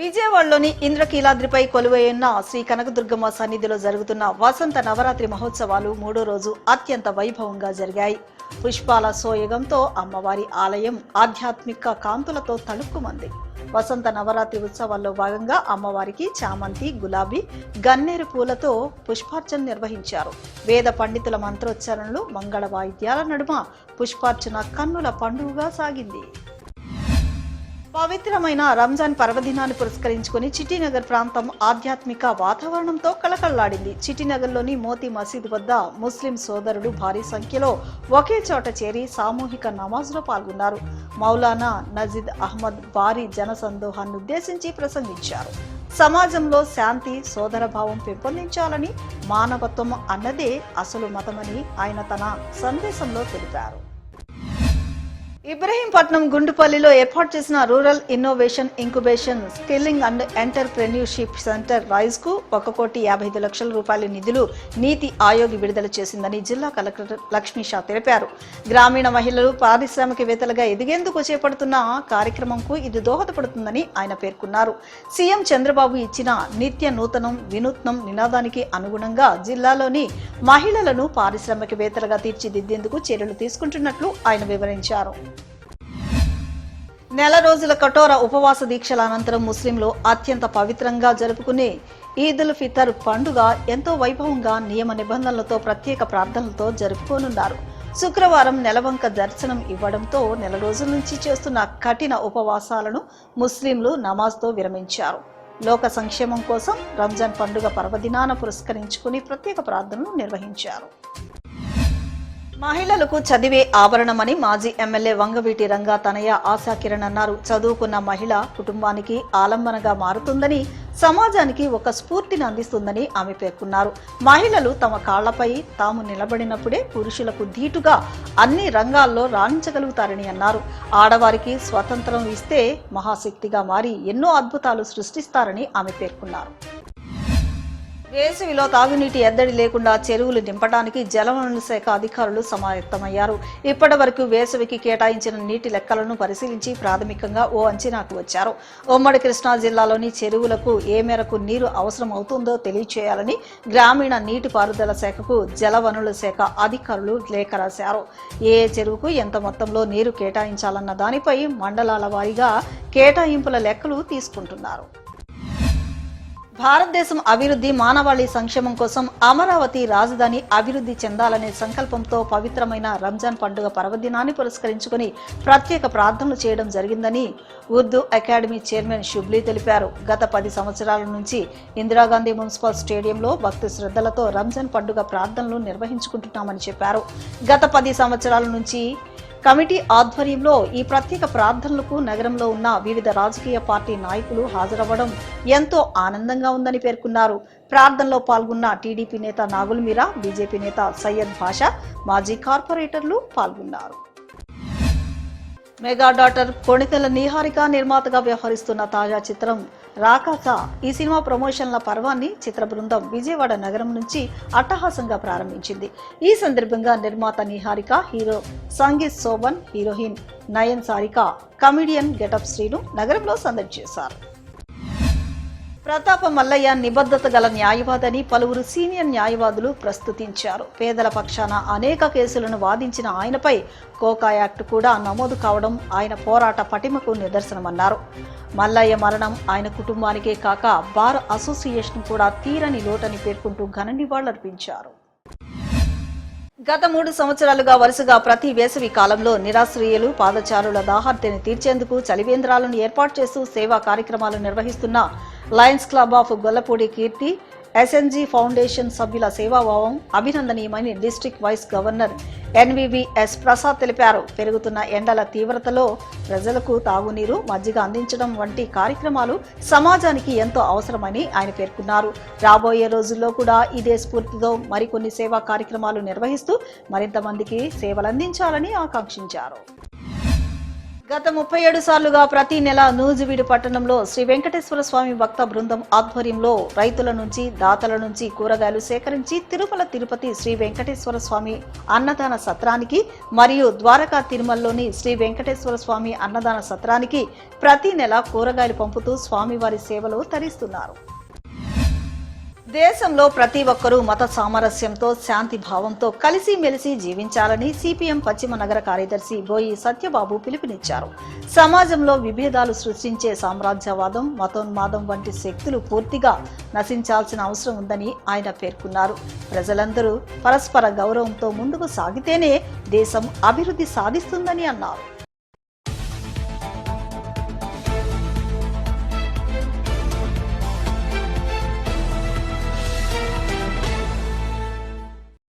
విజయవాడలోని ఇంద్రకీలాద్రిపై కొలువైన శ్రీ కనకదుర్గమ్మ సన్నిధిలో జరుగుతున్న వసంత నవరాత్రి మహోత్సవాలు 3వ రోజు అత్యంత వైభవంగా జరిగాయి. పుష్పాల సోయగంతో అమ్మవారి ఆలయం ఆధ్యాత్మిక కాంతులతో తళుక్కుమంది. వసంత నవరాత్రి ఉత్సవాల్లో భాగంగా అమ్మవారికి చామంతి, గులాబీ, గన్నేరు పూలతో పుష్పార్చన నిర్వహించారు. వేద పండితుల మంత్రోచ్చారణలు, మంగళ వాయిద్యాల నడుమ పుష్పార్చన కన్నుల పండుగగా సాగింది. పవిత్రమైన రంజాన్ పర్వదినాన్ని పురస్కరించుకుని చిట్టినగర్ ప్రాంతం ఆధ్యాత్మిక వాతావరణంతో కళకళలాడింది. చిట్టినగర్లోని మోతీ మసీద్ వద్ద ముస్లిం సోదరులు భారీ సంఖ్యలో ఒకే చోట చేరి సామూహిక నమాజ్లో పాల్గొన్నారు. మౌలానా నజీద్ అహ్మద్ భారీ జనసందోహాన్ని ఉద్దేశించి ప్రసంగించారు. సమాజంలో శాంతి, సోదరభావం పెంపొందించాలని, మానవత్వం అన్నదే అసలు మతమని ఆయన తన సందేశంలో తెలిపారు. ఇబ్రహీంపట్నం గుండుపల్లిలో ఏర్పాటు చేసిన rural innovation incubation skilling and entrepreneurship centre rise కు 1,55,00,000 రూపాయల నిధులు నీతి ఆయోగ్ విడుదల చేసిందని జిల్లా కలెక్టర్ లక్ష్మీ షా తెలిపారు. గ్రామీణ మహిళలు పారిశ్రామికవేత్తలుగా ఎదిగేందుకు చేపడుతున్న కార్యక్రమంకు ఇది దోహదపడుతుందని ఆయన పేర్కొన్నారు. సీఎం చంద్రబాబు ఇచ్చిన నిత్య నూతనం వినూత్నం నినాదానికి అనుగుణంగా జిల్లాలోని మహిళలను పారిశ్రామికవేత్తలుగా తీర్చిదిద్దేందుకు చర్యలు తీసుకుంటున్నట్లు ఆయన వివరించారు. నెల రోజుల కఠోర ఉపవాస దీక్షల అనంతరం ముస్లింలు అత్యంత పవిత్రంగా జరుపుకునే ఈద్ ఉల్ ఫితర్ పండుగ ఎంతో వైభవంగా నియమ నిబంధనలతో ప్రత్యేక ప్రార్థనలతో జరుపుకోనున్నారు. శుక్రవారం నెలవంక దర్శనం ఇవ్వడంతో నెల రోజుల నుంచి చేస్తున్న కఠిన ఉపవాసాలను ముస్లింలు నమాజ్తో విరమించారు. లోక సంక్షేమం కోసం రంజాన్ పండుగ పర్వదినాన పురస్కరించుకుని ప్రత్యేక ప్రార్థనలు నిర్వహించారు. మహిళలకు చదివే ఆభరణమని మాజీ ఎమ్మెల్యే వంగవీటి రంగా తనయ ఆశా కిరణ్ అన్నారు. చదువుకున్న మహిళ కుటుంబానికి ఆలంబనగా మారుతుందని, సమాజానికి ఒక స్ఫూర్తిని అందిస్తుందని ఆమె పేర్కొన్నారు. మహిళలు తమ కాళ్లపై తాము నిలబడినప్పుడే పురుషులకు ధీటుగా అన్ని రంగాల్లో రాణించగలుగుతారని అన్నారు. ఆడవారికి స్వతంత్రం ఇస్తే మహాశక్తిగా మారి ఎన్నో అద్భుతాలు సృష్టిస్తారని ఆమె పేర్కొన్నారు. వేసవిలో తాగునీటి ఎద్దడి లేకుండా చెరువులు నింపడానికి జలవనరుల శాఖ అధికారులు సమాయత్తమయ్యారు. ఇప్పటి వరకు వేసవికి కేటాయించిన నీటి లెక్కలను పరిశీలించి ప్రాథమికంగా ఓ అంచనాకు వచ్చారు. ఉమ్మడి కృష్ణా జిల్లాలోని చెరువులకు ఏ మేరకు నీరు అవసరం అవుతుందో తెలియచేయాలని గ్రామీణ నీటిపారుదల శాఖకు జలవనరుల శాఖ అధికారులు లేఖ రాశారు. ఏ చెరువుకు ఎంత మొత్తంలో నీరు కేటాయించాలన్న దానిపై మండలాల వారీగా కేటాయింపుల లెక్కలు తీసుకుంటున్నారు. భారతదేశం అభివృద్ధి, మానవాళి సంక్షేమం కోసం అమరావతి రాజధాని అభివృద్ధి చెందాలనే సంకల్పంతో పవిత్రమైన రంజాన్ పండుగ పర్వదినాన్ని పురస్కరించుకుని ప్రత్యేక ప్రార్థనలు చేయడం జరిగిందని ఉర్దూ అకాడమీ చైర్మన్ షుబ్లీ తెలిపారు. గత 10 సంవత్సరాల నుంచి ఇందిరాగాంధీ మున్సిపల్ స్టేడియంలో భక్తి శ్రద్ధలతో రంజాన్ పండుగ ప్రార్థనలు నిర్వహించుకుంటున్నామని చెప్పారు. గత 10 సంవత్సరాల నుంచి కమిటీ ఆధ్వర్యంలో ఈ ప్రత్యేక ప్రార్థనలకు నగరంలో ఉన్న వివిధ రాజకీయ పార్టీ నాయకులు హాజరవ్వడం ఎంతో ఆనందంగా ఉందని పేర్కొన్నారు. ప్రార్థనలో పాల్గొన్న టీడీపీ నేత నాగుల్ మీరా, బీజేపీ నేత సయ్యద్ భాషా, మాజీ కార్పొరేటర్లు పాల్గొన్నారు. మెగా డాటర్ కొణితెల నిహారిక నిర్మాతగా వ్యవహరిస్తున్న తాజా చిత్రం రాకాస. ఈ సినిమా ప్రమోషన్ల పర్వాన్ని చిత్ర బృందం విజయవాడ నగరం నుంచి అట్టహాసంగా ప్రారంభించింది. ఈ సందర్భంగా నిర్మాత Niharika, hero Sangeeth Shobhan, heroine Nayan Sarika, comedian getup Srinu నగరంలో సందడి చేశారు. ప్రతాప మల్లయ్య నిబద్ధత గల న్యాయవాదని పలువురు సీనియర్ న్యాయవాదులు ప్రస్తుతించారు. పేదల పక్షాన అనేక కేసులను వాదించిన ఆయనపై కోకా యాక్ట్ కూడా నమోదు కావడం ఆయన పోరాట పటిమకు నిదర్శనమన్నారు. మల్లయ్య మరణం ఆయన కుటుంబానికే కాక బార్ అసోసియేషన్ కూడా తీరని లోటని పేర్కొంటూ ఘన నివాళులర్పించారు. గత 3 సంవత్సరాలుగా వరుసగా ప్రతి వేసవి కాలంలో నిరాశ్రయులు, పాదచారుల దాహార్తిని తీర్చేందుకు చలివేంద్రాలను ఏర్పాటు చేస్తూ సేవా కార్యక్రమాలు నిర్వహిస్తున్న lions club of Gollapudi Keerthi, SNG foundation సభ్యుల సేవాభావం అభినందనీయమని district vice governor NVVS Prasad తెలిపారు. పెరుగుతున్న ఎండల తీవ్రతలో ప్రజలకు తాగునీరు, మజ్జిగ అందించడం వంటి కార్యక్రమాలు సమాజానికి ఎంతో అవసరమని ఆయన పేర్కొన్నారు. రాబోయే రోజుల్లో కూడా ఇదే స్ఫూర్తితో మరికొన్ని సేవా కార్యక్రమాలు నిర్వహిస్తూ మరింత మందికి సేవలందించాలని ఆకాంక్షించారు. గత 37 సార్లుగా ప్రతి నెల నూజివీడు పట్టణంలో శ్రీ వెంకటేశ్వర స్వామి భక్త బృందం ఆధ్వర్యంలో రైతుల నుంచి దాతల నుంచి కూరగాయలు సేకరించి తిరుపతి శ్రీ వెంకటేశ్వర స్వామి అన్నదాన సత్రానికి మరియు ద్వారకా తిరుమలలోని శ్రీ వెంకటేశ్వర స్వామి అన్నదాన సత్రానికి ప్రతి నెల కూరగాయలు పంపుతూ స్వామివారి సేవలో తరిస్తున్నారు. దేశంలో ప్రతి ఒక్కరూ మత సామరస్యంతో శాంతి భావంతో కలిసిమెలిసి జీవించాలని సిపిఎం పశ్చిమ నగర కార్యదర్శి బోయి సత్యబాబు పిలుపునిచ్చారు. సమాజంలో విభేదాలు సృష్టించే సామ్రాజ్యవాదం, మతోన్మాదం వంటి శక్తులు పూర్తిగా నశించాల్సిన అవసరం ఉందని ఆయన పేర్కొన్నారు. ప్రజలందరూ పరస్పర గౌరవంతో ముందుకు సాగితేనే దేశం అభివృద్ధి సాధిస్తుందని అన్నారు.